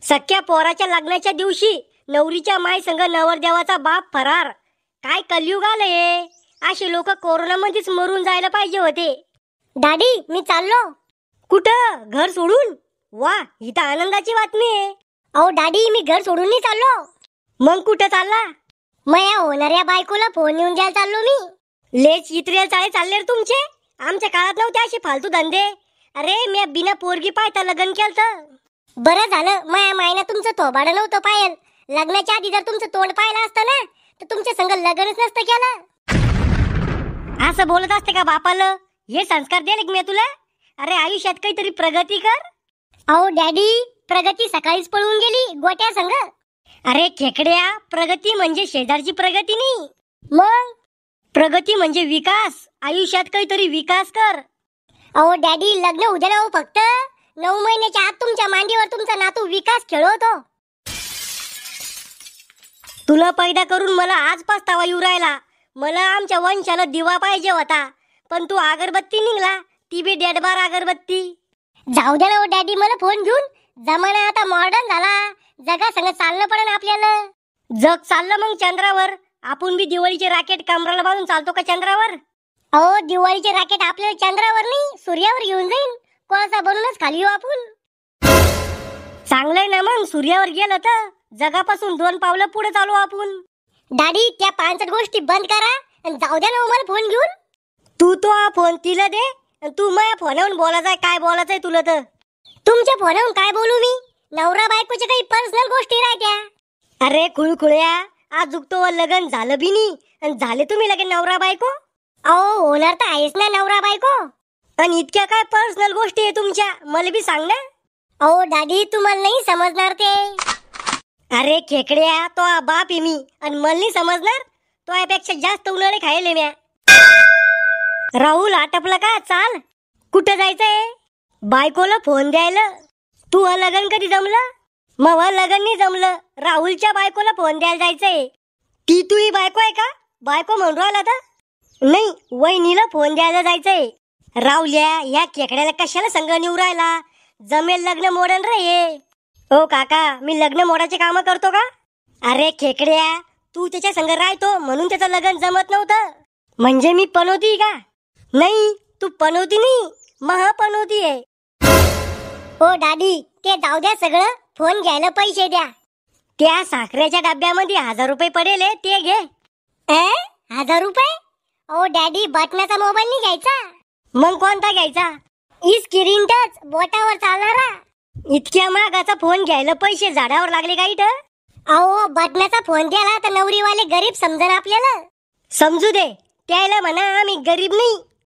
सख्या पोराच्या लग्नाच्या दिवशी नवरीच्या माय संग नवरदेवाचा बाप फरार. काय कलयुग आलंय. असे लोक कोरोनामध्येच मरून जायला पाहिजे होते. डॅडी मी चाललो. कुठं? घर सोडून? वा, ही तर आनंदाची बातमी आहे. अहो डॅडी मी घर सोडून नाही चाललो. मग कुठं चालला? मया होणाऱ्या बायकोला फोन येऊन द्यायला चाललो मी. लेच इत्रेल चाळे चालले रे तुमचे. आमच्या काळात नव्हते असे फालतू धंदे. अरे मी बिना पोरगी पाहता लग्न केलं. बरं झालं माया मायना तुमचं थोबाडं नव्हतं पायल. लग्नाच्या आधी जर तुमचं तोंड पाहिलं असतं ना तर तुमच्या संग लग्नच नसतं केलं. असं बोलत असते का बापाला? हे संस्कार दिले की मी तुला? अरे आयुष्यात काहीतरी प्रगती कर. अहो डॅडी प्रगती सकाळीच पळून गेली गोट्या संग. अरे खेकड्या, प्रगती म्हणजे शेजारची प्रगती नाही. मग प्रगती म्हणजे विकास. आयुष्यात काहीतरी विकास कर. अहो डॅडी लग्न उद्या ना हो फक्त. 9 महिन्याच्या आत तुमच्या मांडीवर तुमचा नातू विकास खेळवतो. तुला पैदा करून मला आज पस्तावा येऊ राहिला. मला आमच्या वंशाला दिवा पाहिजे होता, पण तू अगरबत्ती निघला. ती बी डेडबार अगरबत्ती. जाऊ दे ना हो डॅडी मला फोन घेऊन. जमाना आता मॉडर्न झाला. जगा संग चालणं पडेल आपल्याला. जग चाललं मग चंद्रावर. आपण बी दिवाळीचे राकेट कमराला बांधून चालतो का चंद्रावर? अहो दिवाळीचे राकेट आपल्याला चंद्रावर नाही सूर्यावर घेऊन जाईल. कोळसा बनूनच खाली येऊ आपण. चांगलंय ना मग. सूर्यावर गेलं तर जगापासून 2 पावलं पुढे चालू आपण. डॅडी त्या 5 गोष्टी बंद करा आणि जाऊ द्या ना मला फोन घेऊन. तू तो हा फोन तिला दे. तू माझ्या फोनवरून बोलायचंय. काय बोलायचंय तुला? तर तुमच्या फोनवरून काय बोलू मी? नवरा बायकोच्या काही पर्सनल गोष्टी राहत्या. अरे खुळखुळ्या, आज तो लग्न झालं बी नाही आणि झाले तुम्ही लगेच नवरा बायको. अहो होणार तर आहेच ना नवरा बायको. आणि इतक्या काय पर्सनल गोष्टी आहे तुमच्या? मला बी सांग ना. अहो डॅडी तुम्हाला नाही समजणार ते. अरे खेकड्या, तो बाप आहे मी आणि मला नाही समजणार. तो यापेक्षा जास्त उन्हाळे खायले म्या. राहुल आटपला का? चाल. कुठं जायचंय? बायकोला फोन द्यायला. तू लग्न कधी जमलं? मग लग्न नाही जमलं. राहुलच्या बायकोला फोन द्यायला जायचंय. ती तुही बायको आहे का? बायको म्हणून राहिला तर नाही, वहिनीला फोन द्यायला जायचंय. राहुल्या, या खेकड्याला कशाला संग निवू राहिला? जमेल लग्न मोडन रे हे. ओ काका, मी लग्न मोडाचे काम करतो का? अरे खेकड्या, तू त्याच्या संग राहतो म्हणून त्याचं लग्न जमत नव्हतं. म्हणजे मी पनवती का? नाही, तू पनवती नाही, महापनवती आहे. हो डॅडी ते जाऊ द्या सगळं. फोन घ्यायला पैसे द्या. त्या साखरेच्या डब्यामध्ये 1000 रुपये पडेल, ते घे. 1000 रुपये? ओ डॅडी बटनाचा मोबाईल नाही घ्यायचा. मग कोणता घ्यायचा? स्क्रीन टच बोटावर चालणारा. इतक्या महागाचा फोन घ्यायला पैसे झाडावर लागले का इथं? अहो बटनाचा फोन द्याला तर नवरीवाले गरीब समजन आपल्याला. समजू दे. त्याला म्हणा आम्ही गरीब नाही,